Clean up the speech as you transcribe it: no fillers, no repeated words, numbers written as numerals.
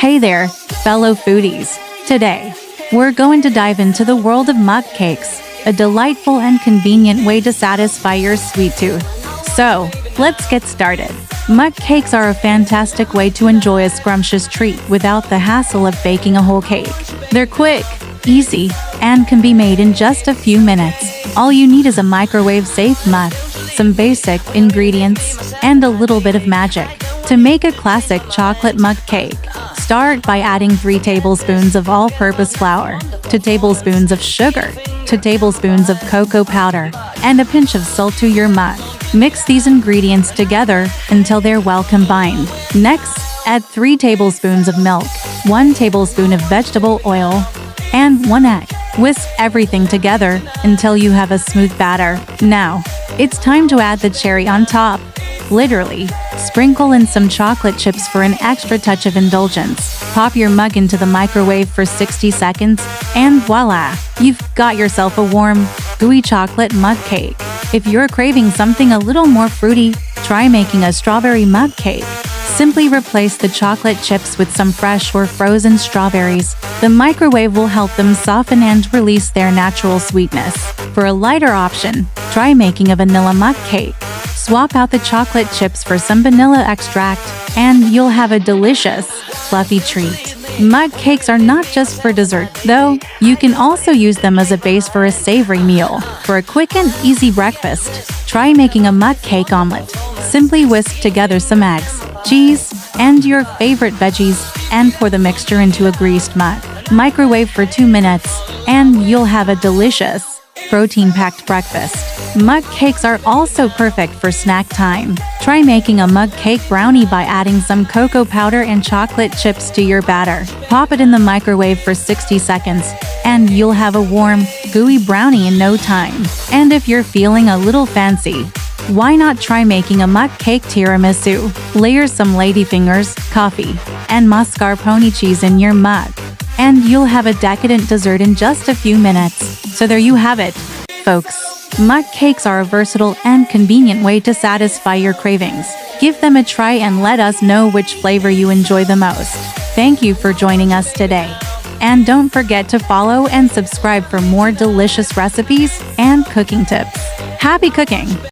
Hey there, fellow foodies. Today, we're going to dive into the world of mug cakes, a delightful and convenient way to satisfy your sweet tooth. So, let's get started. Mug cakes are a fantastic way to enjoy a scrumptious treat without the hassle of baking a whole cake. They're quick, easy, and can be made in just a few minutes. All you need is a microwave-safe mug, some basic ingredients, and a little bit of magic. To make a classic chocolate mug cake, start by adding 3 tablespoons of all-purpose flour, 2 tablespoons of sugar, 2 tablespoons of cocoa powder, and a pinch of salt to your mug. Mix these ingredients together until they're well combined. Next, add 3 tablespoons of milk, 1 tablespoon of vegetable oil, and 1 egg. Whisk everything together until you have a smooth batter. Now, it's time to add the cherry on top. Literally, sprinkle in some chocolate chips for an extra touch of indulgence. Pop your mug into the microwave for 60 seconds, and voila! You've got yourself a warm, gooey chocolate mug cake. If you're craving something a little more fruity, try making a strawberry mug cake. Simply replace the chocolate chips with some fresh or frozen strawberries. The microwave will help them soften and release their natural sweetness. For a lighter option, try making a vanilla mug cake. Swap out the chocolate chips for some vanilla extract, and you'll have a delicious, fluffy treat. Mug cakes are not just for dessert, though. You can also use them as a base for a savory meal. For a quick and easy breakfast, try making a mug cake omelet. Simply whisk together some eggs, cheese, and your favorite veggies, and pour the mixture into a greased mug. Microwave for 2 minutes, and you'll have a delicious, protein-packed breakfast. Mug cakes are also perfect for snack time. Try making a mug cake brownie by adding some cocoa powder and chocolate chips to your batter. Pop it in the microwave for 60 seconds, and you'll have a warm, gooey brownie in no time. And if you're feeling a little fancy, why not try making a mug cake tiramisu? Layer some ladyfingers, coffee, and mascarpone cheese in your mug, and you'll have a decadent dessert in just a few minutes. So there you have it, folks. Mug cakes are a versatile and convenient way to satisfy your cravings. Give them a try and let us know which flavor you enjoy the most. Thank you for joining us today. And don't forget to follow and subscribe for more delicious recipes and cooking tips. Happy cooking!